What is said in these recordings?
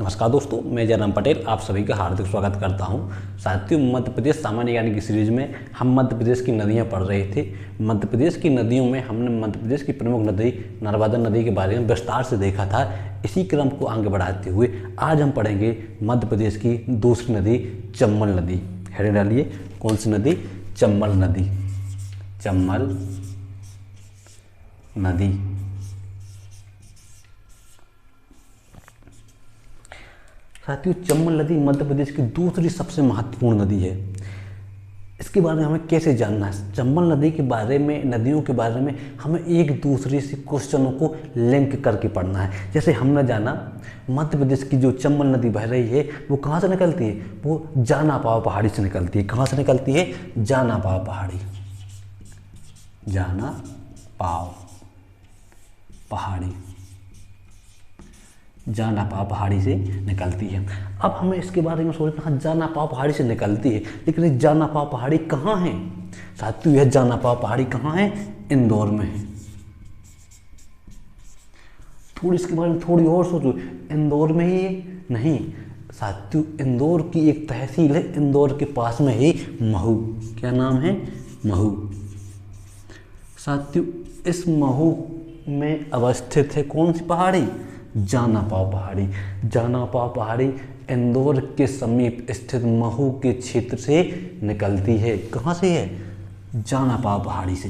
नमस्कार दोस्तों, मैं जयराम पटेल आप सभी का हार्दिक स्वागत करता हूं। साथियों, मध्य प्रदेश सामान्य ज्ञान की सीरीज में हम मध्य प्रदेश की नदियां पढ़ रहे थे। मध्य प्रदेश की नदियों में हमने मध्य प्रदेश की प्रमुख नदी नर्मदा नदी के बारे में विस्तार से देखा था। इसी क्रम को आगे बढ़ाते हुए आज हम पढ़ेंगे मध्य प्रदेश की दूसरी नदी चंबल नदी। हेडिंग डालिए, कौन सी नदी? चंबल नदी। चंबल नदी। साथियों, चंबल नदी मध्य प्रदेश की दूसरी सबसे महत्वपूर्ण नदी है। इसके बारे में हमें कैसे जानना है? चंबल नदी के बारे में, नदियों के बारे में हमें एक दूसरे से क्वेश्चनों को लिंक करके पढ़ना है। जैसे हमने जाना मध्य प्रदेश की जो चंबल नदी बह रही है वो कहाँ से निकलती है? वो जानापाव पहाड़ी से निकलती है। कहाँ से निकलती है? जानापाव पहाड़ी। जानापाव पहाड़ी। जानापाव पहाड़ी से निकलती है। अब हमें इसके बारे में सोचना, हाँ जानापाव पहाड़ी से निकलती है, लेकिन ये जानापाव पहाड़ी कहाँ है? साथियों, यह जानापाव पहाड़ी कहाँ है? इंदौर में है। थोड़ी इसके बारे में थोड़ी और सोचो, इंदौर में ही नहीं साथियों, इंदौर की एक तहसील है, इंदौर के पास में ही महू। क्या नाम है? महू। साथियों, इस महू में अवस्थित है कौन सी पहाड़ी? जानापाव पहाड़ी। जानापाव पहाड़ी इंदौर के समीप स्थित महू के क्षेत्र से निकलती है। कहाँ से है? जानापाव पहाड़ी से।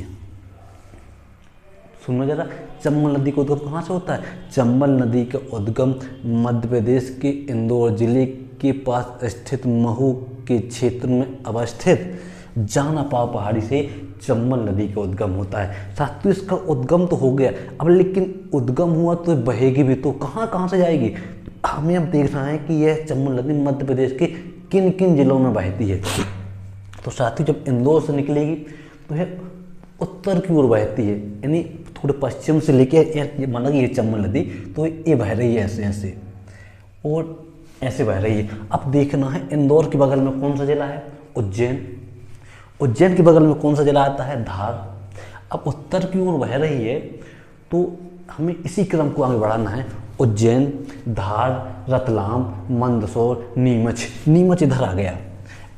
सुनो जरा, चंबल नदी का उद्गम कहाँ से होता है? चंबल नदी का उद्गम मध्य प्रदेश के इंदौर जिले के पास स्थित महू के क्षेत्र में अवस्थित जानापाव पहाड़ी से चंबल नदी का उद्गम होता है। साथियों, इसका उद्गम तो हो गया, अब लेकिन उद्गम हुआ तो बहेगी भी तो कहाँ कहाँ से जाएगी? हमें अब देखना है कि यह चंबल नदी मध्य प्रदेश के किन किन जिलों में बहती है। तो साथियों, जब इंदौर से निकलेगी तो यह उत्तर की ओर बहती है, यानी थोड़े पश्चिम से लेके, मान लीजिए ये चंबल नदी तो ये बह रही है ऐसे ऐसे और ऐसे बह रही है। अब देखना है इंदौर के बगल में कौन सा जिला है? उज्जैन। उज्जैन के बगल में कौन सा जिला आता है? धार। अब उत्तर की ओर बह रही है तो हमें इसी क्रम को आगे बढ़ाना है। उज्जैन, धार, रतलाम, मंदसौर, नीमच। नीमच इधर आ गया।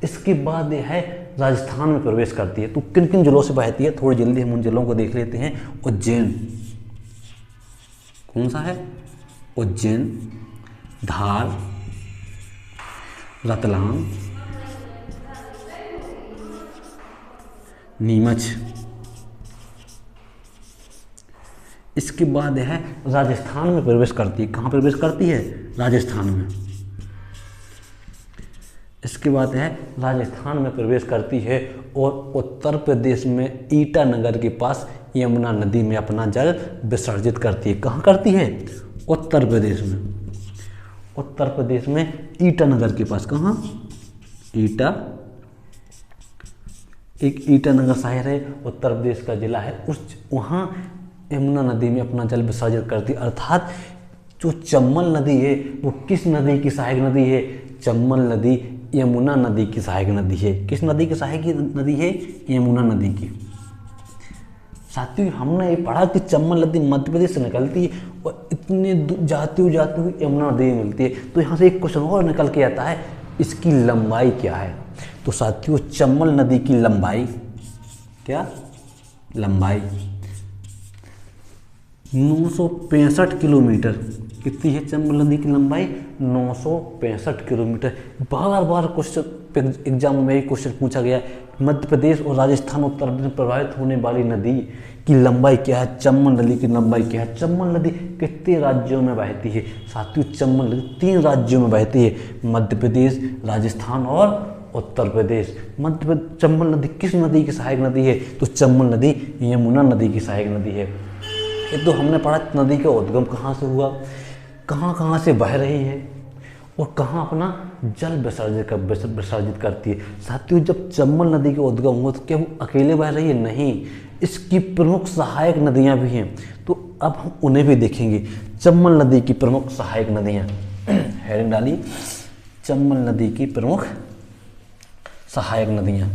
इसके बाद यह है राजस्थान में प्रवेश करती है। तो किन किन जिलों से बहती है? थोड़ी जल्दी हम उन जिलों को देख लेते हैं। उज्जैन, कौन सा है? उज्जैन, धार, रतलाम, नीमच। इसके बाद है राजस्थान में प्रवेश करती है। कहाँ प्रवेश करती है? राजस्थान में। इसके बाद है राजस्थान में प्रवेश करती है और उत्तर प्रदेश में ईटानगर के पास यमुना नदी में अपना जल विसर्जित करती है। कहाँ करती है? उत्तर प्रदेश में। उत्तर प्रदेश में ईटानगर के पास। कहाँ? एक ईटानगर शहर है, उत्तर प्रदेश का जिला है, वहाँ यमुना नदी में अपना जल विसर्जित करती है। अर्थात जो चंबल नदी है वो किस नदी की सहायक नदी है? चंबल नदी यमुना नदी की सहायक नदी है। किस नदी की सहायक नदी है? यमुना नदी की। साथियों, हमने ये पढ़ा कि चंबल नदी मध्य प्रदेश से निकलती है और इतने जाती हुई यमुना नदी मिलती है। तो यहाँ से एक क्वेश्चन और निकल के आता है, इसकी लंबाई क्या है? तो साथियों, चंबल नदी की लंबाई क्या? लंबाई 965 किलोमीटर। कितनी है चंबल नदी की लंबाई? 965 किलोमीटर। बार बार क्वेश्चन एग्जाम में ही क्वेश्चन पूछा गया, मध्य प्रदेश और राजस्थान उत्तर प्रदेश में प्रभावित होने वाली नदी की लंबाई क्या है? चंबल नदी की लंबाई क्या है? चंबल नदी कितने राज्यों में बहती है? साथियों, चंबल नदी 3 राज्यों में बहती है, मध्य प्रदेश, राजस्थान और उत्तर प्रदेश। चंबल नदी किस नदी की सहायक नदी है? तो चंबल नदी यमुना नदी की सहायक नदी है। ये तो हमने पढ़ा नदी का उद्गम कहाँ से हुआ, कहाँ कहाँ से बह रही है और कहाँ अपना जल विसर्जित करती है। साथियों, जब चंबल नदी का उद्गम हुआ तो क्या वो अकेले बह रही है? नहीं, इसकी प्रमुख सहायक नदियाँ भी हैं। तो अब हम उन्हें भी देखेंगे। चंबल नदी की प्रमुख सहायक नदियाँ। हेडिंग डालिए, चंबल नदी की प्रमुख सहायक नदियाँ।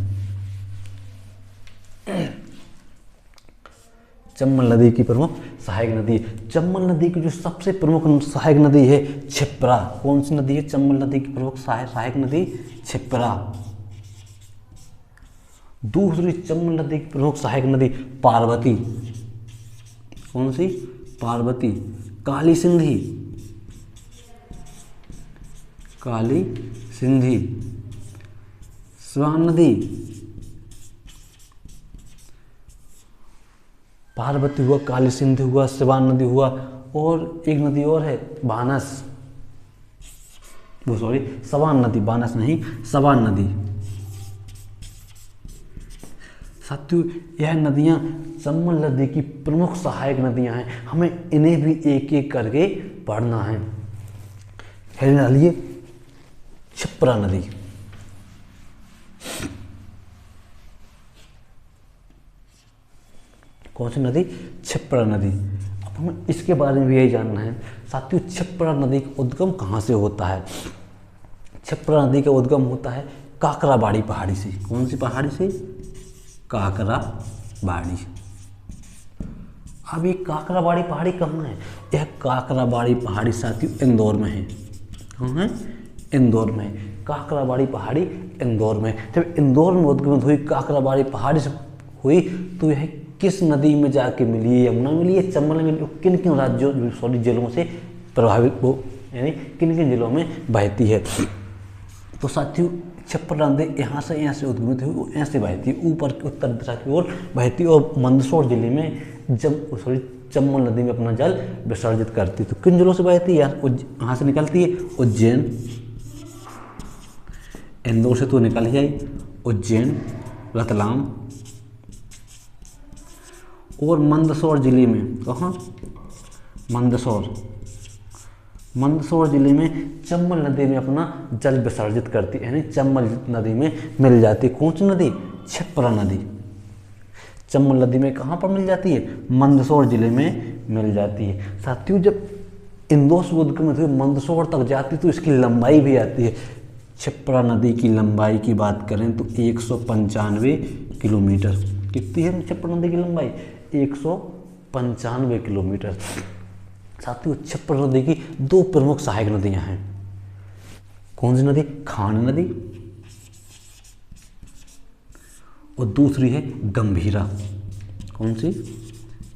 चंबल नदी की प्रमुख सहायक नदी। चंबल नदी की जो सबसे प्रमुख सहायक नदी है क्षिप्रा। कौन सी नदी है चंबल नदी की प्रमुख सहायक नदी? क्षिप्रा। दूसरी चंबल नदी की प्रमुख सहायक नदी पार्वती। कौन सी? पार्वती। काली सिंधी, काली सिंधी। स्वान नदी, पार्वती हुआ, काली सिंधु हुआ, सिवान नदी हुआ, और एक नदी और है बानस, वो सॉरी सवान नदी, बानस नहीं सवान नदी। साथियों यह नदियां चंबल नदी की प्रमुख सहायक नदियां हैं, हमें इन्हें भी एक एक करके पढ़ना है। डालिए क्षिप्रा नदी। कौन सी नदी? क्षिप्रा नदी। अब हमें इसके बारे में भी यही जानना है साथियों, क्षिप्रा नदी का उद्गम कहाँ से होता है? क्षिप्रा नदी का उद्गम होता है काकराबाड़ी पहाड़ी से। कौन सी पहाड़ी से? काकराबाड़ी। अब ये काकराबाड़ी पहाड़ी कहाँ है? यह काकराबाड़ी पहाड़ी साथियों इंदौर में है। कहाँ है? इंदौर में। काकराबाड़ी पहाड़ी इंदौर में। जब इंदौर में उद्गम हुई, काकराबाड़ी पहाड़ी से हुई, तो यह किस नदी में जाके मिली है? यमुना मिली है, चंबल में मिली, किन किन राज्यों सॉरी जिलों से प्रभावित वो यानी किन किन जिलों में बहती है? तो साथियों क्षिप्रा नदी यहाँ से उद्गमित हुई, वो ऐसे बहती है ऊपर उत्तर दिशा की ओर बहती है, और मंदसौर जिले में चंबल नदी में अपना जल विसर्जित करती है। तो किन जिलों से बहती है? यहाँ से निकलती है उज्जैन, इंदौर से तो निकल ही आई, उज्जैन, रतलाम, और मंदसौर जिले में, कहाँ? मंदसौर जिले में चंबल नदी में अपना जल विसर्जित करती है, यानी चंबल नदी में मिल जाती है। कौन सी नदी? क्षिप्रा नदी। चंबल नदी में कहाँ पर मिल जाती है? मंदसौर जिले में मिल जाती है। साथियों जब इंदौर से उद्गम हुई मंदसौर तक जाती तो इसकी लंबाई भी आती है। क्षिप्रा नदी की लंबाई की बात करें तो 195 किलोमीटर। कितनी है क्षिप्रा नदी की लंबाई? 195 किलोमीटर। साथियों क्षिप्रा नदी की दो प्रमुख सहायक नदियां हैं। कौन सी नदी? खान नदी, और दूसरी है गंभीरा। कौन सी?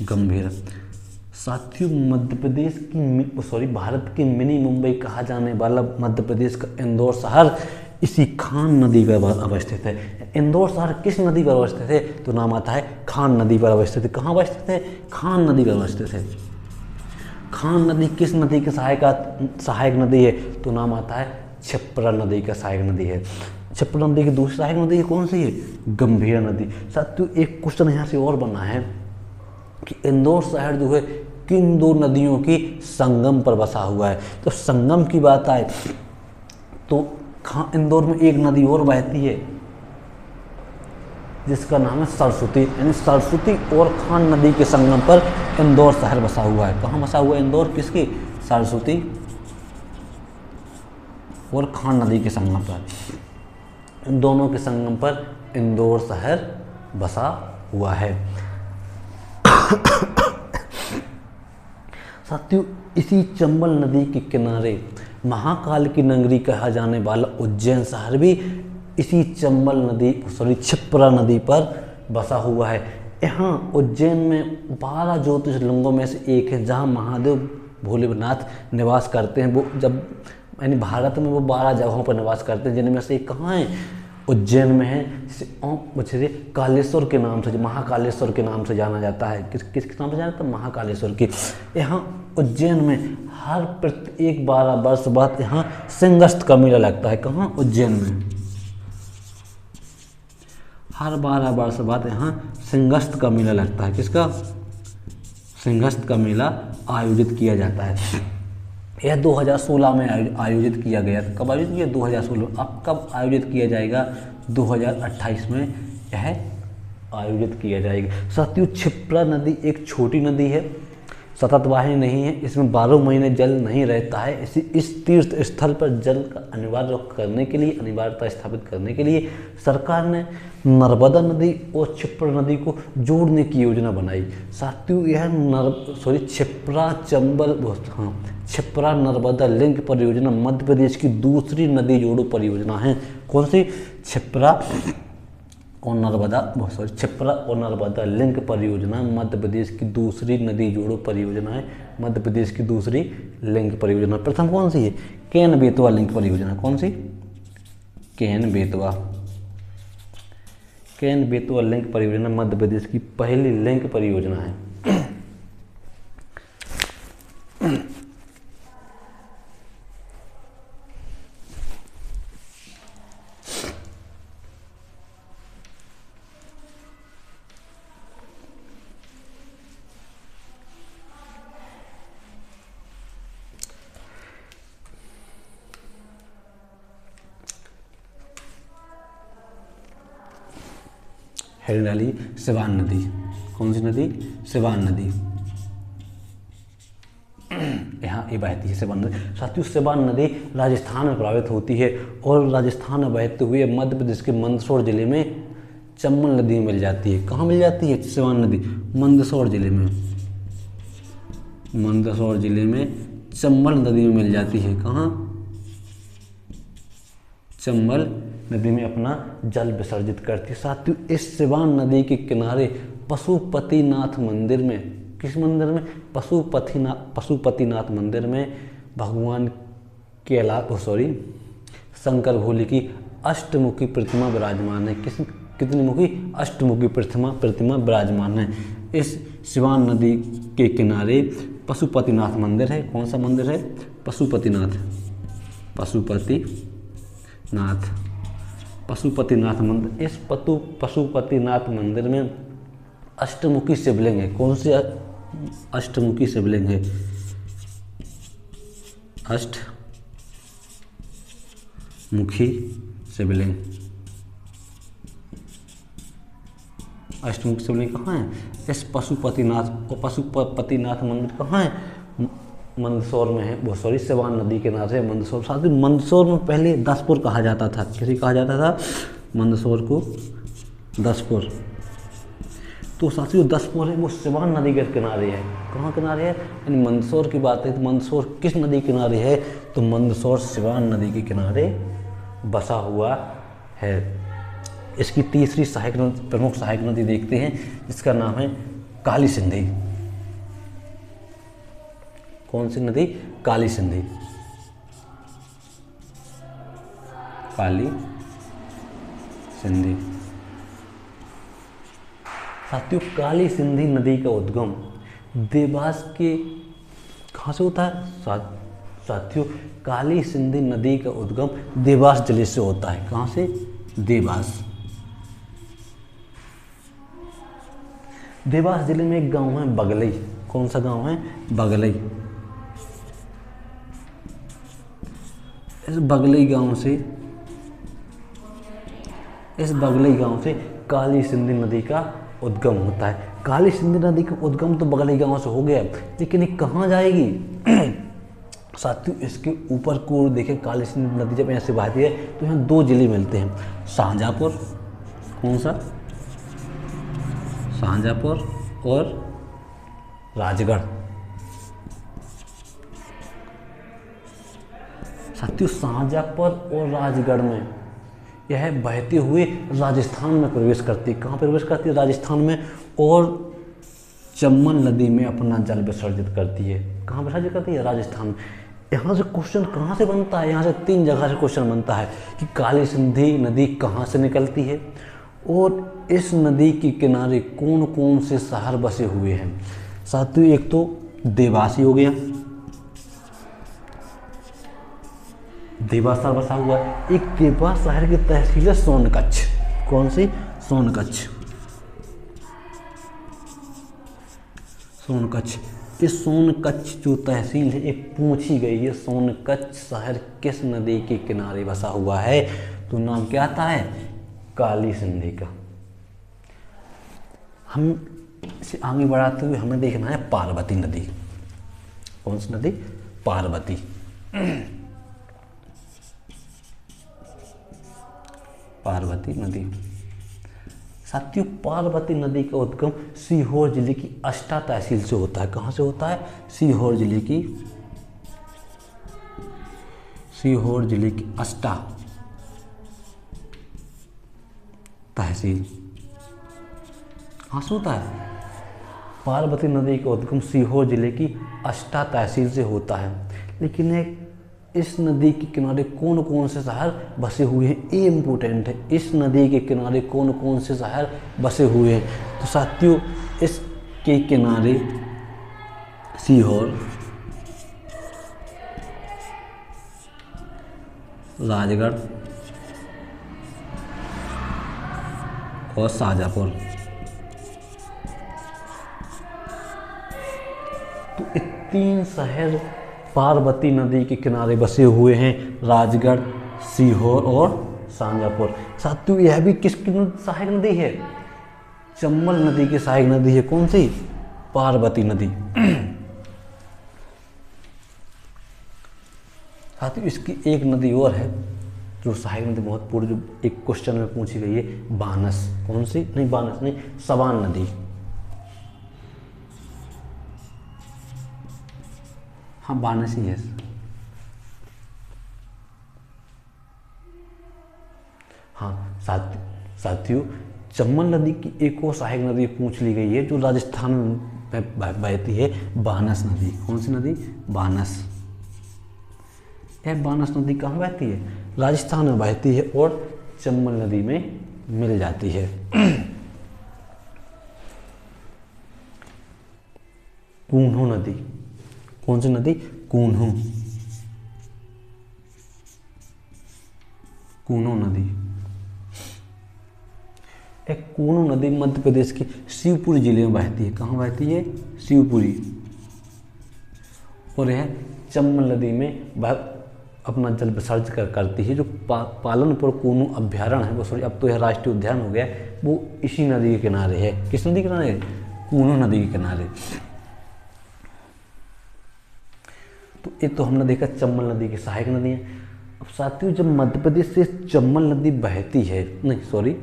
गंभीरा। साथियों मध्य प्रदेश की भारत की मिनी मुंबई कहा जाने वाला मध्य प्रदेश का इंदौर शहर इसी खान नदी पर अवस्थित है। इंदौर शहर किस नदी पर अवस्थित है? तो नाम आता है खान नदी पर अवस्थित है। कहाँ अवस्थित है? खान नदी पर अवस्थित है। खान नदी किस नदी की सहायक नदी है? तो नाम आता है क्षिप्रा नदी का सहायक नदी है। क्षिप्रा नदी की दूसरी सहायक नदी कौन सी है? गंभीरा नदी। साथियों एक क्वेश्चन यहाँ से और बना है कि इंदौर शहर जो है किन दो नदियों की संगम पर बसा हुआ है? तो संगम की बात आए तो इंदौर में एक नदी और बहती है जिसका नाम है सरस्वती, यानी सरस्वती और खान नदी के संगम पर इंदौर शहर बसा हुआ है। कहाँ बसा हुआ है इंदौर? किसकी? सरस्वती और खान नदी के संगम पर। इन दोनों के संगम पर इंदौर शहर बसा हुआ है। साथियों इसी चंबल नदी के किनारे महाकाल की नगरी कहा जाने वाला उज्जैन शहर भी इसी चंबल नदी क्षिप्रा नदी पर बसा हुआ है। यहाँ उज्जैन में 12 ज्योतिर्लिंगों में से एक है जहाँ महादेव भोलेनाथ निवास करते हैं। वो जब यानी भारत में वो 12 जगहों पर निवास करते हैं, जिनमें से एक कहाँ है? उज्जैन में है। कालेश्वर के नाम से, महाकालेश्वर के नाम से जाना जाता है। किस नाम से जाना जाता है? महाकालेश्वर की। यहाँ उज्जैन में हर प्रत्येक 12 वर्ष बाद यहाँ सिंहस्थ का मेला लगता है। कहाँ? उज्जैन में हर 12 वर्ष बाद यहाँ सिंहस्थ का मेला लगता है। किसका? सिंहस्थ का मेला आयोजित किया जाता है। यह 2016 में आयोजित किया गया था। कब आयोजित किया? 2016। अब कब आयोजित किया जाएगा? 2028 में यह आयोजित किया जाएगा। साथियों क्षिप्रा नदी एक छोटी नदी है। सतत वाहिनी नहीं है, इसमें 12 महीने जल नहीं रहता है। इस तीर्थ स्थल पर जल का अनिवार्यता स्थापित करने के लिए सरकार ने नर्मदा नदी और क्षिप्रा नदी को जोड़ने की योजना बनाई। साथियों यह क्षिप्रा नर्मदा लिंक परियोजना मध्य प्रदेश की दूसरी नदी जोड़ो परियोजना है। कौन सी? क्षिप्रा और नर्मदा लिंक परियोजना मध्य प्रदेश की दूसरी नदी जोड़ो परियोजना है। मध्य प्रदेश की दूसरी लिंक परियोजना। प्रथम कौन सी है? केन बेतवा लिंक परियोजना। कौन सी? केन बेतवा लिंक परियोजना मध्य प्रदेश की पहली लिंक परियोजना है। हरियाली सिवान नदी। कौन सी नदी? सिवान नदी। यहाँ ये बहती है सिवान नदी। साथियों सिवान नदी राजस्थान में प्रवाहित होती है और राजस्थान में बहते हुए मध्य प्रदेश के मंदसौर जिले में चंबल नदी में मिल जाती है। कहाँ मिल जाती है सिवान नदी? मंदसौर जिले में चंबल नदी में मिल जाती है। कहाँ? चंबल नदी में अपना जल विसर्जित करती है। साथियों इस सिवान नदी के किनारे पशुपतिनाथ मंदिर में, किस मंदिर में? पशुपतिनाथ मंदिर में भगवान के शंकर भोले की अष्टमुखी प्रतिमा विराजमान है। कितनी मुखी? अष्टमुखी प्रतिमा विराजमान है। इस सिवान नदी के किनारे पशुपतिनाथ मंदिर है। कौन सा मंदिर है? पशुपतिनाथ मंदिर। इस पशुपतिनाथ मंदिर में अष्टमुखी शिवलिंग है। कौन सी अष्टमुखी शिवलिंग है? अष्टमुखी शिवलिंग। अष्टमुखी शिवलिंग कहाँ है? इस पशुपतिनाथ मंदिर कहाँ है? मंदसौर में है। सिवान नदी के नाम से मंदसौर। साथ ही मंदसौर में पहले दसपुर कहा जाता था। किसे कहा जाता था? मंदसौर को दसपुर। तो साथियों दसपुर है वो सिवान नदी के किनारे है। कहाँ किनारे है? यानी मंदसौर की बात है तो मंदसौर किस नदी किनारे है? तो मंदसौर सिवान नदी के किनारे बसा हुआ है। इसकी तीसरी प्रमुख सहायक नदी देखते हैं जिसका नाम है काली सिंधी। कौन सी नदी? काली सिंधी। साथियों काली सिंधी नदी का उद्गम देवास के कहाँ से होता है? साथियों काली सिंधी नदी का उद्गम देवास जिले से होता है। कहाँ से? देवास जिले में एक गांव है बगलई। कौन सा गांव है? बगलई। इस बगलई गांव से काली सिंधी नदी का उद्गम होता है। काली सिंधी नदी का उद्गम तो बगलई गांव से हो गया, लेकिन ये कहाँ जाएगी? साथियों इसके ऊपर को देखें, काली सिंधी नदी जब यहाँ से बहती है तो यहाँ दो जिले मिलते हैं, शाहजहाँपुर। कौन सा? शाहजहाँपुर और राजगढ़। साथियों शाहजहाँपुर और राजगढ़ में यह बहते हुए राजस्थान में प्रवेश करती है। कहाँ प्रवेश करती है? राजस्थान में। और चंबल नदी में अपना जल विसर्जित करती है। कहाँ विसर्जित करती है? राजस्थान में। यहाँ से क्वेश्चन कहाँ से बनता है? यहाँ से 3 जगह से क्वेश्चन बनता है कि काली सिंधी नदी कहाँ से निकलती है और इस नदी के किनारे कौन कौन से शहर बसे हुए हैं। साथियों एक तो देवास हो गया, देवास शहर बसा हुआ है। एक देवास शहर की तहसील है सोनकच्छ। कौन सी? सोनकच्छ। इस सोनकच्छ जो तहसील है एक पूछी गई है, सोनकच्छ शहर किस नदी के किनारे बसा हुआ है? तो नाम क्या आता है? काली सिंधी का। हम इसे आगे बढ़ाते हुए हमें देखना है पार्वती नदी। कौन सी नदी? पार्वती। पार्वती नदी। साथियों, पार्वती नदी का उद्गम सीहोर जिले की अष्टा तहसील से होता है। कहाँ से होता है? सीहोर जिले की अष्टा तहसील। कहाँ से होता है? पार्वती नदी का उद्गम सीहोर जिले की अष्टा तहसील से होता है। लेकिन इस नदी के किनारे कौन कौन से शहर बसे हुए हैं, ये इम्पोर्टेंट है। इस नदी के किनारे कौन कौन से शहर बसे हुए हैं? तो साथियों, इसके किनारे सीहोर, राजगढ़ और शाजापुर। तो ये 3 शहर पार्वती नदी के किनारे बसे हुए हैं, राजगढ़, सीहोर और शाजापुर। साथियों, यह भी किसकी सहायक नदी है? चंबल नदी की सहायक नदी है। कौन सी? पार्वती नदी। साथियों, इसकी एक नदी और है जो सहायक नदी बहुत पूरी, जो एक क्वेश्चन में पूछी गई है, बानस। कौन सी? नहीं, बानस नहीं, सवान नदी। हाँ, बानस ही है। हाँ साथियों, चंबल नदी की एक और सहायक नदी पूछ ली गई है जो राजस्थान में बहती है, बानस नदी। कौन सी नदी? बानस। यह बानस नदी कहाँ बहती है? राजस्थान में बहती है और चंबल नदी में मिल जाती है। कून्हो नदी। कौन सी नदी? कून्हो। कून्हो नदी। एक कून्हो नदी मध्य प्रदेश के शिवपुरी जिले में बहती है। कहाँ बहती है? शिवपुरी। और यह चंबल नदी में अपना जल विसर्ज करती है। जो पालनपुर कून्हो अभ्यारण्य है, वो सॉरी अब तो यह राष्ट्रीय उद्यान हो गया, वो इसी नदी के किनारे है। किस नदी के किनारे? कून्हो नदी के किनारे। तो ये तो हमने देखा चंबल नदी की सहायक नदियाँ। अब साथियों, जब मध्य प्रदेश से चंबल नदी बहती है, नहीं सॉरी,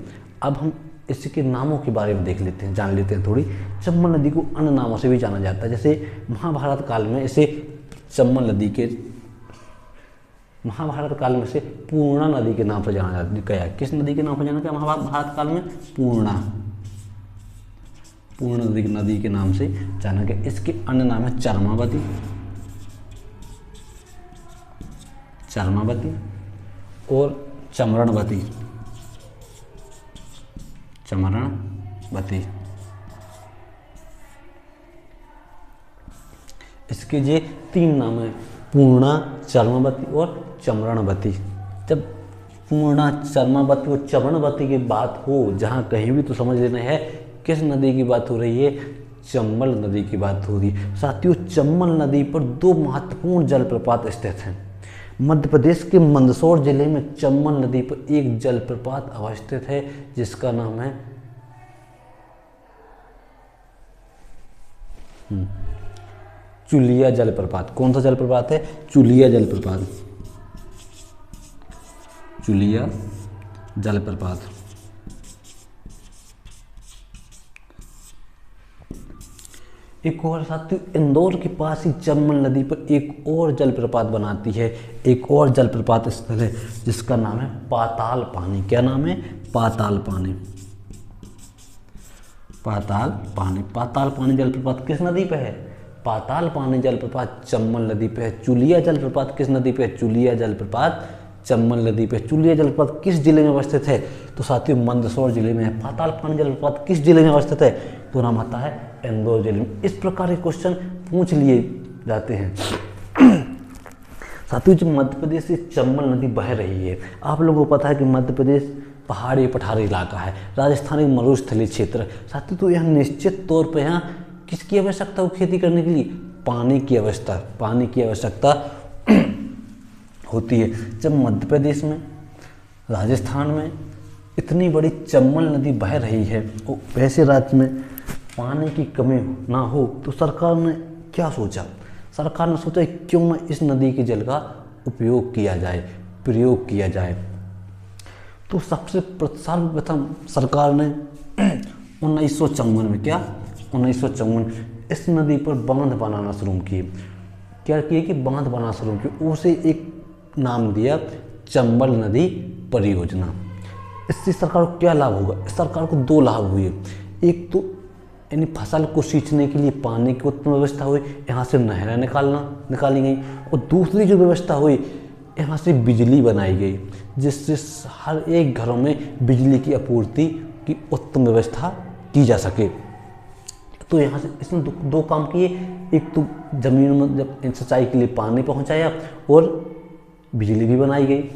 अब हम इसके नामों के बारे में देख लेते हैं, जान लेते हैं थोड़ी। चंबल नदी को अन्य नामों से भी जाना जाता है। जैसे महाभारत काल में इसे चंबल नदी के महाभारत काल में इसे पूर्णा नदी के नाम से जाना गया। किस नदी के नाम से जाना गया महाभारत काल में? पूर्णा। पूर्ण नदी के नाम से जाना गया। इसके अन्य नाम है चरमावती, चरमावती और चमरणवती। चमरणवती। इसके ये 3 नाम है, पूर्णा, चरमावती और चमरणवती। जब पूर्णा, चरमावती और चमरणवती की बात हो, जहाँ कहीं भी तो समझ लेना है किस नदी की बात हो रही है? चंबल नदी की बात हो रही है। साथियों, चंबल नदी पर 2 महत्वपूर्ण जलप्रपात स्थित हैं। मध्य प्रदेश के मंदसौर जिले में चंबल नदी पर एक जलप्रपात अवस्थित है जिसका नाम है चुलिया जलप्रपात। कौन सा जलप्रपात है? चुलिया जलप्रपात। चुलिया जलप्रपात। एक और साथियों, इंदौर के पास ही चंबल नदी पर एक और जलप्रपात बनाती है, एक और जलप्रपात स्थल है जिसका नाम है पाताल पानी। क्या नाम है? पाताल पानी। पाताल पानी। पाताल पानी जलप्रपात किस नदी पे है? पाताल पानी जलप्रपात चंबल नदी पे है। चुलिया जलप्रपात किस नदी पे है? चुलिया जलप्रपात चंबल नदी पे। चुलिया जलप्रपात किस जिले में अवस्थित है? तो साथियों, मंदसौर जिले में है। पाताल पानी जलप्रपात किस जिले में अवस्थित है? तो नाम आता है इंदौर जिले में। इस प्रकार के क्वेश्चन पूछ लिए जाते हैं। साथियों, जब मध्य प्रदेश से चंबल नदी बह रही है, आप लोगों को पता है कि मध्य प्रदेश पहाड़ी पठारी इलाका है, राजस्थान एक मरुस्थलीय क्षेत्र है। साथियों, तो यहाँ निश्चित तौर पर यहाँ किसकी आवश्यकता हो खेती करने के लिए? पानी की आवश्यकता होती है। जब मध्य प्रदेश में, राजस्थान में इतनी बड़ी चंबल नदी बह रही है और वैसे राज्य में पानी की कमी ना हो, तो सरकार ने क्या सोचा? सरकार ने सोचा क्यों ना इस नदी के जल का उपयोग किया जाए, प्रयोग किया जाए। तो सबसे सर्वप्रथम सरकार ने 1954 में, क्या 1954 इस नदी पर बांध बनाना शुरू किए। क्या किए कि बांध बनाना शुरू किए, उसे एक नाम दिया चंबल नदी परियोजना। इससे सरकार को क्या लाभ होगा? सरकार को दो लाभ हुए। एक तो यानी फसल को सींचने के लिए पानी की उत्तम व्यवस्था हुई, यहाँ से नहरें निकाली गई, और दूसरी जो व्यवस्था हुई, यहाँ से बिजली बनाई गई, जिससे हर एक घरों में बिजली की आपूर्ति की उत्तम व्यवस्था की जा सके। तो यहाँ से इसने दो काम किए, एक तो जमीन में जब सिंचाई के लिए पानी पहुँचाया और बिजली भी बनाई गई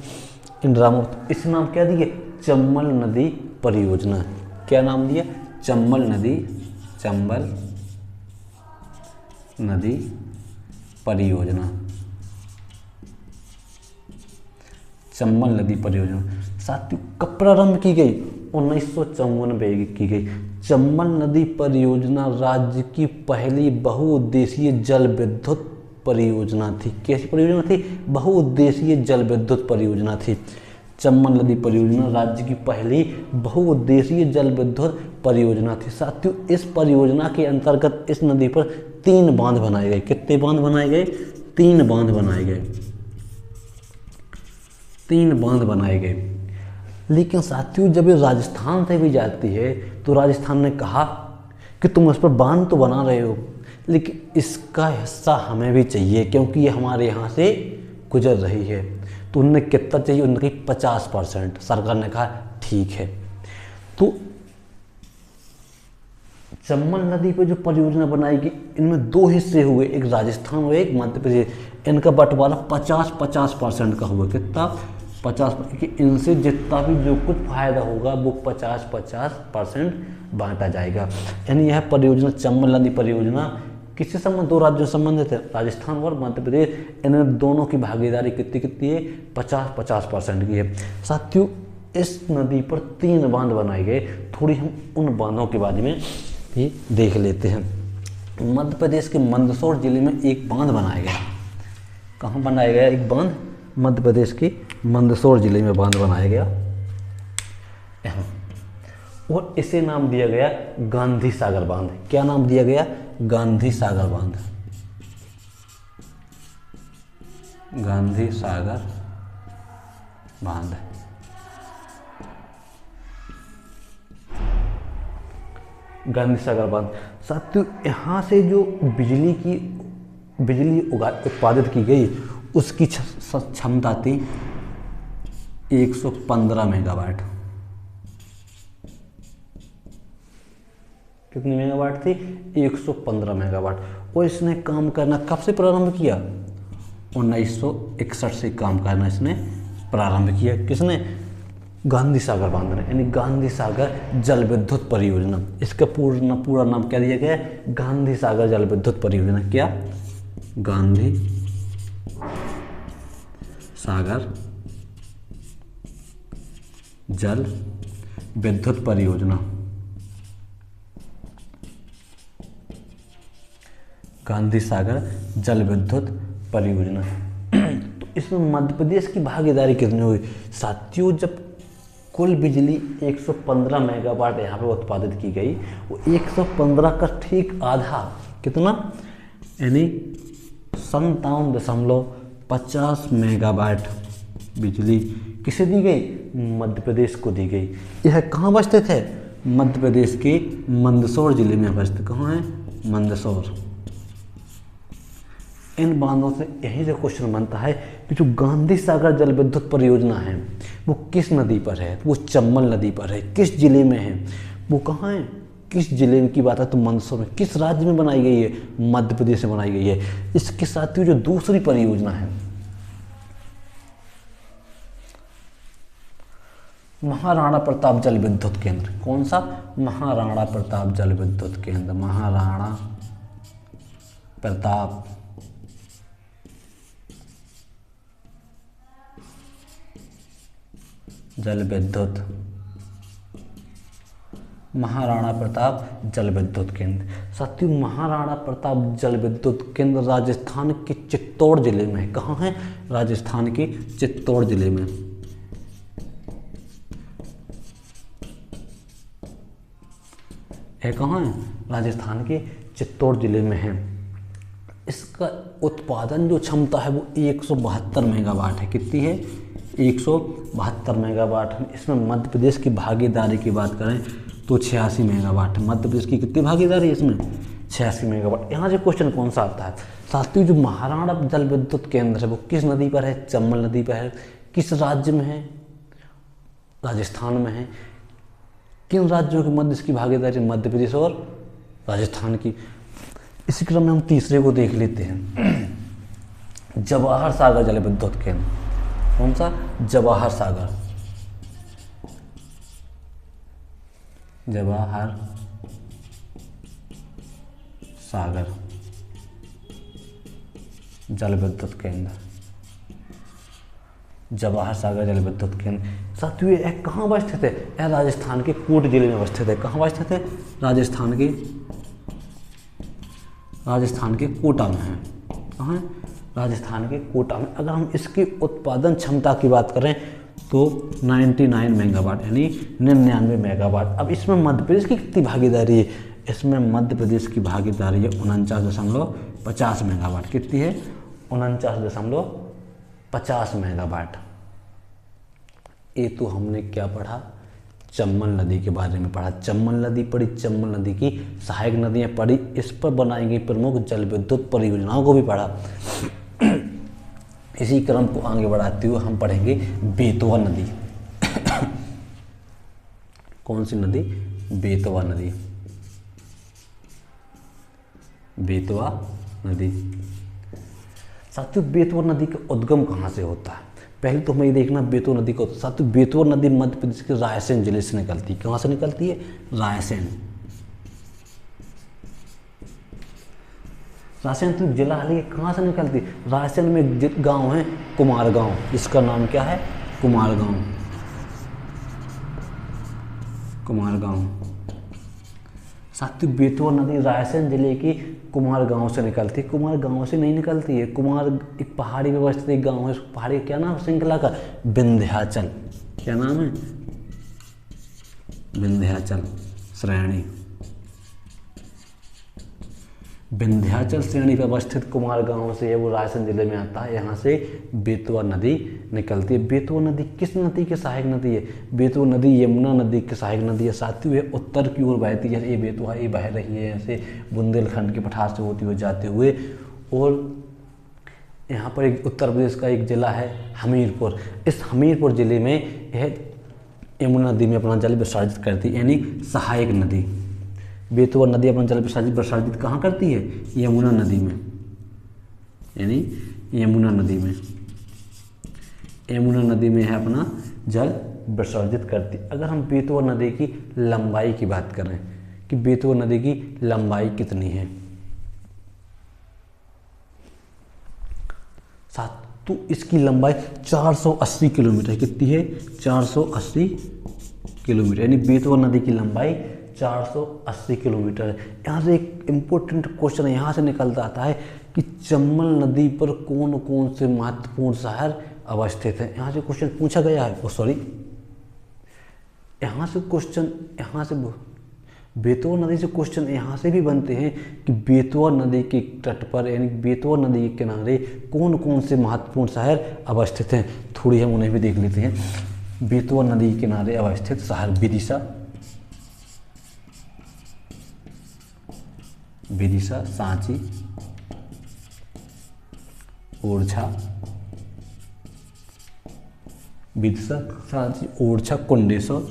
इन ड्रामों। तो इस नाम क्या दिया? चंबल नदी परियोजना। क्या नाम दिया? चंबल नदी परियोजना, चंबल नदी परियोजना। साथियों कब प्रारंभ की गई? 1954 की गई। चंबल नदी परियोजना राज्य की पहली बहुउद्देशीय जल विद्युत परियोजना थी। कैसी परियोजना थी? बहुउद्देशीय जल विद्युत परियोजना थी। चंबल नदी परियोजना राज्य की पहली बहुउद्देशीय जल विद्युत परियोजना थी। साथियों इस परियोजना के अंतर्गत इस नदी पर 3 बांध बनाए गए। कितने बांध बनाए गए? 3 बांध बनाए गए। 3 बांध बनाए गए। लेकिन साथियों जब ये राजस्थान से भी जाती है तो राजस्थान ने कहा कि तुम उस पर बांध तो बना रहे हो, लेकिन इसका हिस्सा हमें भी चाहिए, क्योंकि ये हमारे यहाँ से गुजर रही है। तो उन्होंने कितना चाहिए? उन्होंने कहा 50%। सरकार ने कहा ठीक है। तो चंबल नदी पर जो परियोजना बनाई गई, इनमें 2 हिस्से हुए, एक राजस्थान और एक मध्य प्रदेश। इनका बंटवारा 50-50% का हुआ। कितना? 50। कि इनसे जितना भी जो कुछ फायदा होगा वो 50-50% बांटा जाएगा। यानी यह परियोजना चंबल नदी परियोजना किससे संबंध? 2 राज्यों से संबंधित है, राजस्थान और मध्य प्रदेश। इनमें दोनों की भागीदारी कितनी है? 50-50% की है। साथियों इस नदी पर 3 बांध बनाए गए। थोड़ी हम उन बांधों के बारे में भी देख लेते हैं। मध्य प्रदेश के मंदसौर जिले में एक बांध बनाया गया। कहाँ बनाया गया? एक बांध मध्य प्रदेश के मंदसौर जिले में बांध बनाया गया, और इसे नाम दिया गया गांधी सागर बांध। क्या नाम दिया गया? गांधी सागर बांध। गांधी सागर बांध। गांधी सागर बांध। साथियों यहाँ से जो बिजली उत्पादित की गई उसकी क्षमता थी 115 मेगावाट। कितनी मेगावाट थी? 115 मेगावाट। और इसने काम करना कब से प्रारंभ किया? 1961 से काम करना इसने प्रारंभ किया। किसने? गांधी सागर बांध ने, यानी गांधी सागर जल विद्युत परियोजना। इसका पूरा नाम क्या दिया गया? गांधी सागर जल विद्युत परियोजना। क्या? गांधी सागर जल विद्युत परियोजना। गांधी सागर जल विद्युत परियोजना। तो इसमें मध्य प्रदेश की भागीदारी कितनी हुई? साथियों जब कुल बिजली 115 मेगावाट यहाँ पे उत्पादित की गई, वो 115 का ठीक आधा, कितना? यानी 57.50 मेगावाट बिजली किसे दी गई? मध्य प्रदेश को दी गई। यह कहाँ अवस्थित है? मध्य प्रदेश के मंदसौर जिले में अवस्थित। कहाँ है? मंदसौर। इन बांधों से यही से क्वेश्चन बनता है कि जो गांधी सागर जल विद्युत परियोजना है वो किस नदी पर है? वो चंबल नदी पर है। किस जिले में है? वो कहाँ है? किस जिले की बात है? तो मंदसौर में। किस राज्य में बनाई गई है? मध्य प्रदेश में बनाई गई है। इसके साथ ही जो दूसरी परियोजना है महाराणा प्रताप जल विद्युत केंद्र। कौन सा? महाराणा प्रताप जल विद्युत केंद्र। महाराणा प्रताप जल विद्युत, महाराणा प्रताप जल विद्युत केंद्र। साथियों महाराणा प्रताप जल विद्युत केंद्र राजस्थान के चित्तौड़ जिले में है। कहाँ है? राजस्थान के चित्तौड़ जिले में। है कहाँ है? राजस्थान के चित्तौड़ जिले में है। इसका उत्पादन जो क्षमता है वो 172 मेगावाट है। कितनी है? 172 मेगावाट है। इसमें मध्य प्रदेश की भागीदारी की बात करें तो 86 मेगावाट है। मध्य प्रदेश की कितनी भागीदारी है इसमें? 86 मेगावाट। यहाँ से क्वेश्चन कौन सा आता है? साथियों जो महाराणा जल विद्युत केंद्र है वो किस नदी पर है? चंबल नदी पर है। किस राज्य में है? राजस्थान में है। किन राज्यों के मध्य इसकी भागीदारी? मध्य प्रदेश और राजस्थान की। इसी क्रम में हम तीसरे को देख लेते हैं, जवाहर सागर जल विद्युत केंद्र। कौन सा? जवाहर सागर। जवाहर सागर जल विद्युत केंद्र। जवाहर सागर जल विद्युत केंद्र। साथियों ये कहाँ अवस्थित है? यह राजस्थान के कोट जिले में अवस्थित है। कहाँ अवस्थित है? राजस्थान के कोटा में है। कहाँ है? राजस्थान के कोटा में। अगर हम इसकी उत्पादन क्षमता की बात करें तो 99 मेगावाट यानी 99 मेगावाट। अब इसमें मध्य प्रदेश की कितनी भागीदारी है? इसमें मध्य प्रदेश की भागीदारी है 49.50 मेगावाट। कितनी है? 49.50 मेगावाट। ये तो हमने क्या पढ़ा? चंबल नदी के बारे में पढ़ा। चंबल नदी पढ़ी, चंबल नदी की सहायक नदियाँ पढ़ी, इस पर बनाई गई प्रमुख जल विद्युत परियोजनाओं को भी पढ़ा। इसी क्रम को आगे बढ़ाते हुए हम पढ़ेंगे बेतवा नदी। कौन सी नदी? बेतवा नदी। बेतवा नदी। साथियों बेतवा नदी का उद्गम कहाँ से होता है? पहले तो हमें ये देखना बेतवा नदी का। साथियों बेतवा नदी मध्य प्रदेश के रायसेन जिले से निकलती है। कहाँ से निकलती है? रायसेन। रायसेन तो जिला है, कहाँ से निकलती है? रायसेन में एक गांव है कुमारगांव। इसका नाम क्या है? कुमारगांव। कुमारगांव। साथियों बेतवा नदी रायसेन जिले की कुमारगांव से निकलती है। कुमारगांव से नहीं निकलती है। कुमार एक पहाड़ी में अवस्थित एक गांव है। उस पहाड़ी क्या नाम? श्रृंखला का विंध्याचल। क्या नाम है? विंध्याचल श्रेणी। विंध्याचल श्रेणी पर अवस्थित कुमारगांव से है, वो रायसेन जिले में आता है। यहाँ से बेतवा नदी निकलती है। बेतवा नदी किस नदी की सहायक नदी है? बेतवा नदी यमुना नदी की सहायक नदी है। साथियों ये उत्तर की ओर बहती है। ये बेतवा ये बह रही है ऐसे बुंदेलखंड के पठार से होती हुए जाते हुए। और यहाँ पर एक उत्तर प्रदेश का एक जिला है हमीरपुर। इस हमीरपुर जिले में यह यमुना नदी में अपना जल विसर्जित करती है, यानी सहायक नदी। बेतवा नदी अपना जल विसर्जित कहाँ करती है? यमुना नदी में, यानी यमुना नदी में। यमुना नदी में है अपना जल विसर्जित करती। अगर हम बेतवा नदी की लंबाई की बात करें कि बेतवा नदी की लंबाई कितनी है, तो इसकी लंबाई 480 किलोमीटर। कितनी है? 480 किलोमीटर, यानी बेतवा नदी की लंबाई 480 किलोमीटर है। यहाँ से एक इम्पोर्टेंट क्वेश्चन यहाँ से निकलता आता है कि चंबल नदी पर कौन कौन से महत्वपूर्ण शहर अवस्थित हैं। यहाँ से क्वेश्चन पूछा गया है। यहाँ से क्वेश्चन बेतवा नदी से क्वेश्चन यहाँ से भी बनते हैं कि बेतवा नदी के तट पर यानी बेतवा नदी के किनारे कौन कौन से महत्वपूर्ण शहर अवस्थित हैं। थोड़ी हम उन्हें भी देख लेते हैं। बेतवा नदी के किनारे अवस्थित शहर विदिशा, सांची, ओरछा, विदिशा, सांची, ओरछा, कुंडेश्वर,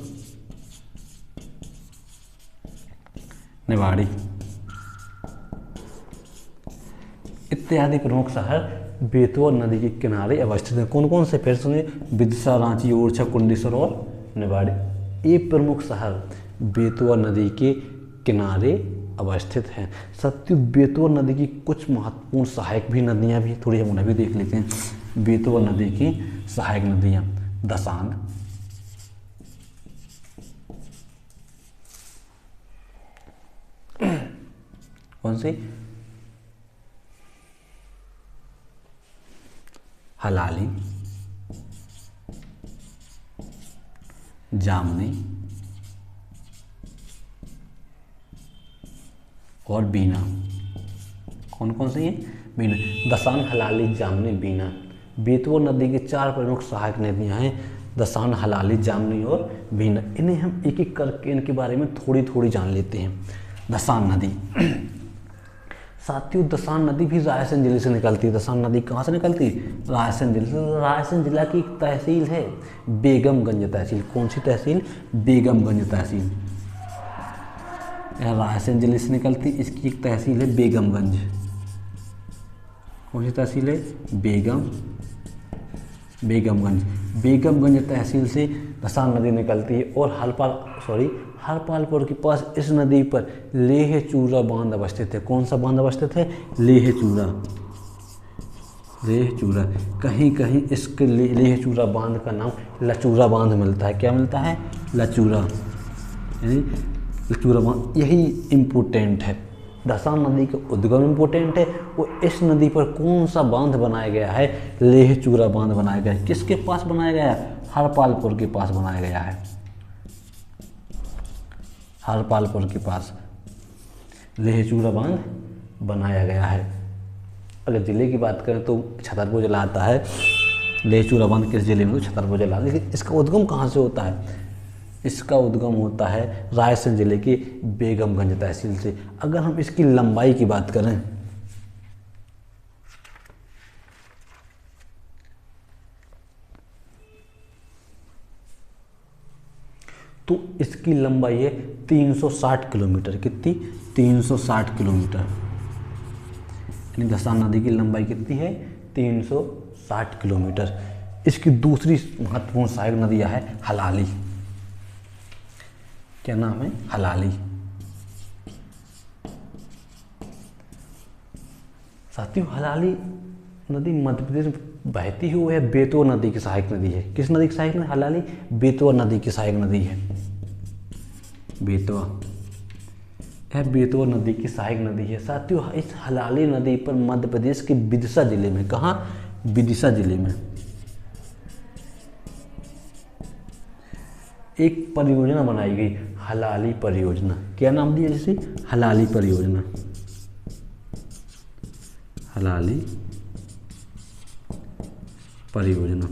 निवाड़ी इत्यादि प्रमुख शहर बेतवा नदी के किनारे अवस्थित हैं। कौन कौन से? फिर सुनिए, विदिशा, रांची, ओरछा, कुंडेश्वर और निवाड़ी। ये प्रमुख शहर बेतवा नदी के किनारे अवस्थित हैं। साथियों बेतवा नदी की कुछ महत्वपूर्ण सहायक भी नदियाँ भी थोड़ी हम उन्हें भी देख लेते हैं। बेतवा नदी की सहायक नदियाँ दसांग, कौन सी? हलाली, जामनी और बीना। कौन कौन सी है? बीना। दसान, हलाली, जामनी, बीना। बेतवा नदी की 4 प्रमुख सहायक नदियां हैं, दसान, हलाली, जामनी और बीना। इन्हें हम एक एक करके इनके बारे में थोड़ी थोड़ी जान लेते हैं। दसान नदी साथियों, दसान नदी भी रायसेन जिले से निकलती है। दसान नदी कहाँ से निकलती है? रायसेन जिले से। रायसेन जिला की एक तहसील है बेगमगंज तहसील। कौन सी तहसील? बेगमगंज तहसील। यह रायसेन जिले से निकलती, इसकी एक तहसील है बेगमगंज। कौन सी तहसील है? बेगमगंज। बेगमगंज तहसील से दसान नदी निकलती है और हरपालपुर के पास इस नदी पर लेह चूरा बांध अवस्थित है। कौन सा बांध अवस्थित है? लेह चूरा। कहीं कहीं इसके लेह चूरा बांध का नाम लचूरा बांध मिलता है। क्या मिलता है? लचूरा, यानी लचूरा बांध। यही इम्पोर्टेंट है। दसान नदी का उद्गम इम्पोर्टेंट है। वो इस नदी पर कौन सा बांध बनाया गया है? लेह चूरा बांध बनाया गया है। किसके पास बनाया गया है? हरपालपुर के पास बनाया गया है। हरपालपुर के पास लेह चूरा बांध बनाया गया है। अगर जिले की बात करें तो छतरपुर जिला आता है। लेह चूरा बांध किस जिले में? तो छतरपुर जिला। लेकिन इसका उद्गम कहाँ से होता है? इसका उद्गम होता है रायसेन जिले की बेगमगंज तहसील से। अगर हम इसकी लंबाई की बात करें तो इसकी लंबाई है 360 किलोमीटर। कितनी? 360 किलोमीटर। यानी दसान नदी की लंबाई कितनी है? 360 किलोमीटर। इसकी दूसरी महत्वपूर्ण सहायक नदियाँ है हलाली। क्या नाम है? हलाली। साथियों, हलाली नदी मध्य प्रदेश में बहती हुई है, बेतवा नदी की सहायक नदी है। किस नदी की सहायक नदी? हलाली बेतवा नदी की सहायक नदी है। बेतवा, यह बेतवा नदी की सहायक नदी है। साथियों, इस हलाली नदी पर मध्य प्रदेश के विदिशा जिले में, कहाँ? विदिशा जिले में एक परियोजना बनाई गई, हलाली परियोजना। क्या नाम दिया जिसे? हलाली परियोजना। हलाली परियोजना।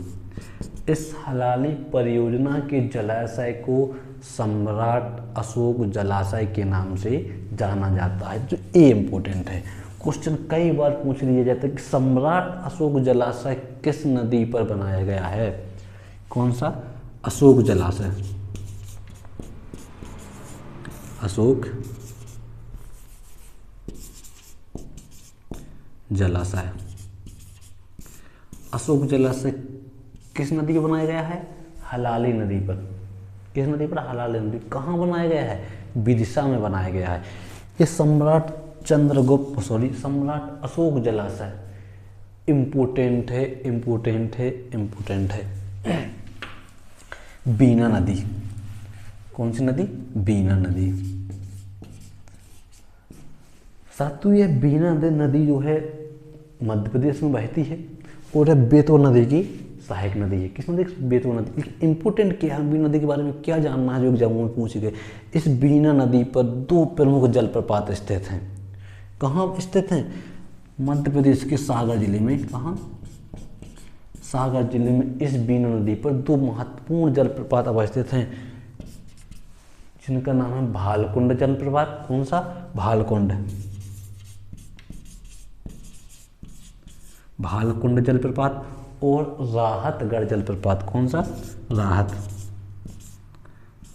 इस हलाली परियोजना के जलाशय को सम्राट अशोक जलाशय के नाम से जाना जाता है। जो ये इम्पोर्टेंट है, क्वेश्चन कई बार पूछ लिया जाता है कि सम्राट अशोक जलाशय किस नदी पर बनाया गया है? कौन सा? अशोक जलाशय। अशोक जलाशय। अशोक जलाशय किस नदी पर बनाया गया है? हलाली नदी पर। किस नदी पर? हलाली नदी। कहाँ बनाया गया है? विदिशा में बनाया गया है। ये सम्राट अशोक जलाशय इम्पोर्टेंट है। बीना नदी। कौन सी नदी? बीना नदी। साथियों, यह बीना नदी जो है मध्य प्रदेश में बहती है और यह बेतवा नदी की सहायक नदी है। किस नदी? बेतवा नदी। इम्पोर्टेंट क्या है बीना नदी के बारे में, क्या जानना है जो एग्जामों में पूछ गए? इस बीना नदी पर 2 प्रमुख जलप्रपात स्थित हैं। कहाँ स्थित हैं? मध्य प्रदेश के सागर जिले में। कहाँ? सागर जिले में इस बीना नदी पर 2 महत्वपूर्ण जलप्रपात अवस्थित हैं, जिनका नाम है भालकुंड जलप्रपात। कौन सा? भालकुंड जलप्रपात और राहतगढ़ जलप्रपात। कौन सा?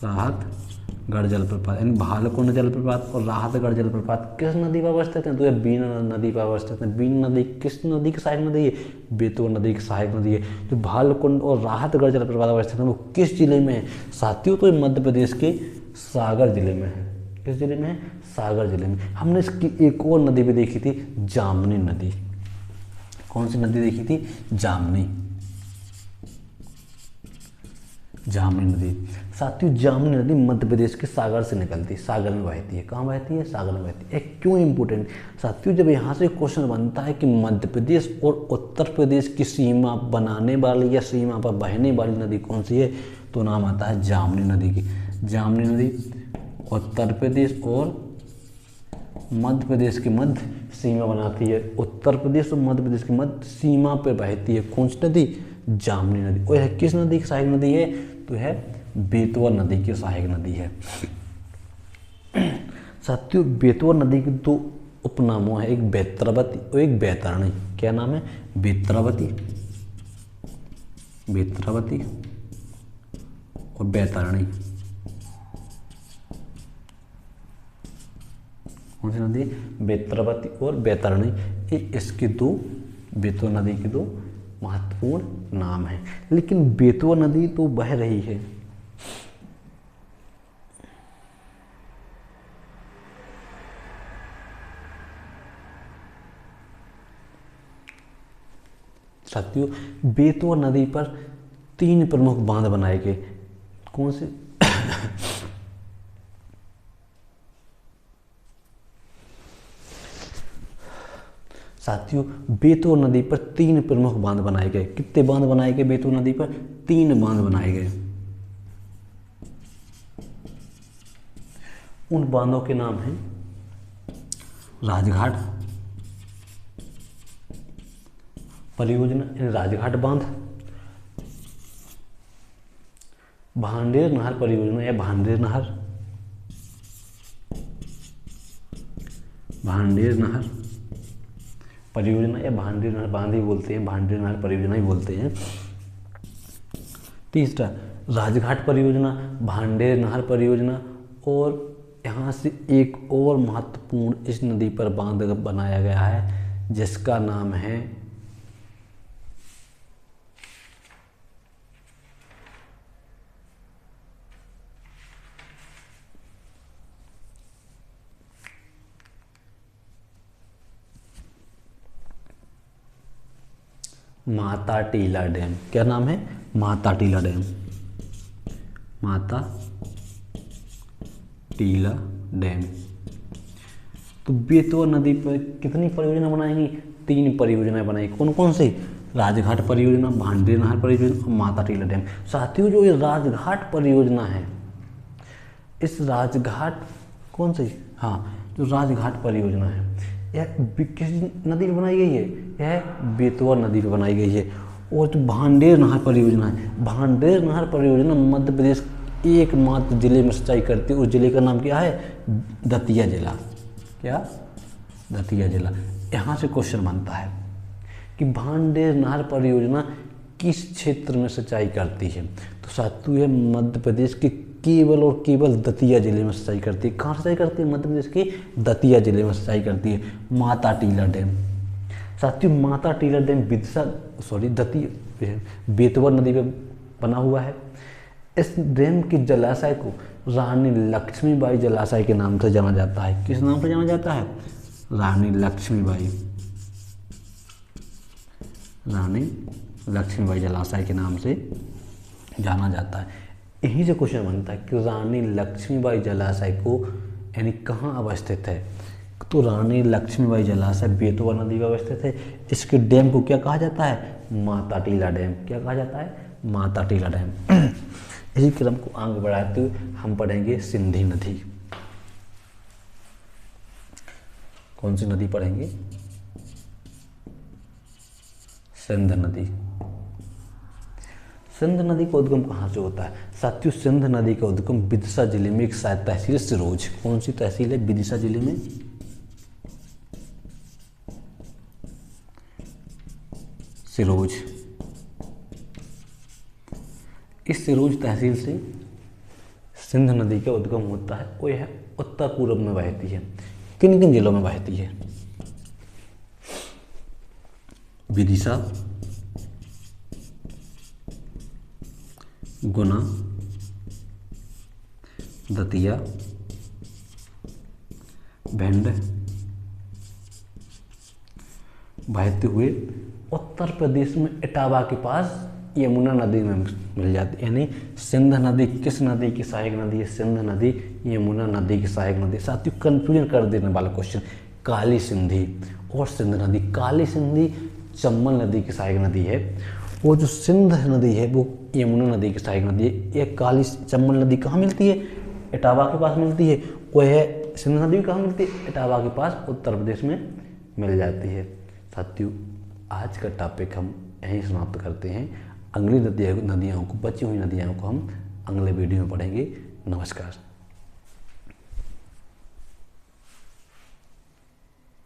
राहतगढ़ जलप्रपात। यानी भालकुंड जलप्रपात और राहतगढ़ जलप्रपात किस नदी पर अवस्थित हैं? तो यह बीना नदी पर अवस्थित है। बीना नदी किस नदी की सहायक नदी है? बेतवा नदी की सहायक नदी है। जो भालकुंड और राहतगढ़ जलप्रपात अवस्थित है वो किस जिले में है? साथियों, तो मध्य प्रदेश के सागर जिले में है। किस जिले में है? सागर जिले में। हमने इसकी एक और नदी भी देखी थी, जामनी नदी। कौन सी नदी देखी थी? जामनी। जामनी नदी। साथियों जामनी नदी मध्य प्रदेश के सागर से निकलती है, सागर में बहती है। कहाँ बहती है? सागर में बहती है। क्यों इंपॉर्टेंट साथियों, जब यहाँ से क्वेश्चन बनता है कि मध्य प्रदेश और उत्तर प्रदेश की सीमा बनाने वाली या सीमा पर बहने वाली नदी कौन सी है, तो नाम आता है जामनी नदी की। जामनी नदी उत्तर प्रदेश और मध्य प्रदेश के मध्य सीमा बनाती है। उत्तर प्रदेश और मध्य प्रदेश के मध्य सीमा पर बहती है कौन सी नदी? जामनी नदी। और यह किस नदी की सहायक नदी है? तो यह बेतवा नदी की सहायक नदी है। साथियों बेतवा नदी के दो उपनामों हैं, एक बेत्रावती और एक बैतरणी। क्या नाम है? बेत्रावती, बेत्रावती और बैतरणी। कौन सी नदी? बेत्रावती और बैतरणी। ये इसके दो, बेतवा नदी के दो महत्वपूर्ण नाम हैं। लेकिन बेतवा नदी तो बह रही है, साथियों बेतवा नदी पर 3 प्रमुख बांध बनाए गए। कौन से? साथियों बेतवा नदी पर 3 प्रमुख बांध बनाए गए। कितने बांध बनाए गए बेतवा नदी पर? 3 बांध बनाए गए। उन बांधों के नाम हैं राजघाट परियोजना, राजघाट बांध, भांडेर नहर परियोजना या भांडेर नहर, भांडेर नहर परियोजना या भांडेर नहर बांध ही बोलते हैं, भांडेर नहर परियोजना ही बोलते हैं। तीसरा राजघाट परियोजना, भांडेर नहर परियोजना। और यहाँ से एक और महत्वपूर्ण इस नदी पर बांध बनाया गया है जिसका नाम है माता टीला डैम। क्या नाम है? Mata Tila dam, Mata Tila dam. तो बेतवा नदी पर कितनी परियोजना बनाएंगी? 3 परियोजनाएं बनाएंगी। कौन कौन सी? राजघाट परियोजना, भांडेर नहर परियोजना और माता टीला डैम। साथियों जो ये राजघाट परियोजना है, इस राजघाट कौन सी? हाँ, जो राजघाट परियोजना है यह किस नदी पर बनाई गई है? यह बेतवा नदी पर बनाई गई है। और जो भांडेर नहर परियोजना है, भांडेर नहर परियोजना मध्य प्रदेश एकमात्र जिले में सिंचाई करती है। उस जिले का नाम क्या है? दतिया जिला। क्या? दतिया जिला। यहाँ से क्वेश्चन बनता है कि भांडेर नहर परियोजना किस क्षेत्र में सिंचाई करती है? तो साथियों यह मध्य प्रदेश के केवल और केवल दतिया जिले में सिंचाई करती है। कहाँ सिंचाई करती है? मध्य प्रदेश के दतिया जिले में सिंचाई करती है। माता टीला डैम। साथियों माता टीला डैम दतिया बेतवा नदी पे बना हुआ है। इस डैम के जलाशय को रानी लक्ष्मीबाई जलाशय के नाम से जाना जाता है। किस नाम से जाना जाता है? रानी लक्ष्मीबाई, रानी लक्ष्मीबाई जलाशय के नाम से जाना जाता है। यहीं से क्वेश्चन बनता है कि रानी लक्ष्मीबाई जलाशय को यानी कहाँ अवस्थित है? तो रानी लक्ष्मीबाई जलाशय बेतवा नदी पर अवस्थित है। इसके डैम को क्या कहा जाता है? माता टीला डैम। क्या कहा जाता है? माता टीला डैम। इसी क्रम को आगे बढ़ाते हुए हम पढ़ेंगे सिंधी नदी। कौन सी नदी पढ़ेंगे? सिंध नदी। सिंध नदी का उद्गम कहाँ से होता है? साथियों सिंध नदी का उद्गम विदिशा जिले में एक शायद तहसील सिरोज। कौन सी तहसील है? विदिशा जिले में सिरोज। इस सिरोज तहसील से सिंध नदी का उद्गम होता है और यह उत्तर पूर्व में बहती है। किन किन जिलों में बहती है? विदिशा, गुना, दतिया, भिंड, बहते हुए उत्तर प्रदेश में इटावा के पास यमुना नदी में मिल जाती है। यानी सिंध नदी किस नदी की सहायक नदी है? सिंध नदी यमुना नदी की सहायक नदी। साथियों कंफ्यूजन कर देने वाला क्वेश्चन, काली सिंधी और सिंध नदी। काली सिंधी चंबल नदी की सहायक नदी है, वो जो सिंध नदी है वो यमुना नदी की सहायक नदी है। ये काली चंबल नदी कहाँ मिलती है? इटावा के पास मिलती है। वो है सिंध नदी कहाँ मिलती है? इटावा के पास उत्तर प्रदेश में मिल जाती है। साथियों आज का टॉपिक हम यहीं समाप्त करते हैं। अगली नदियों को, बची हुई नदियों को हम अगले वीडियो में पढ़ेंगे। नमस्कार।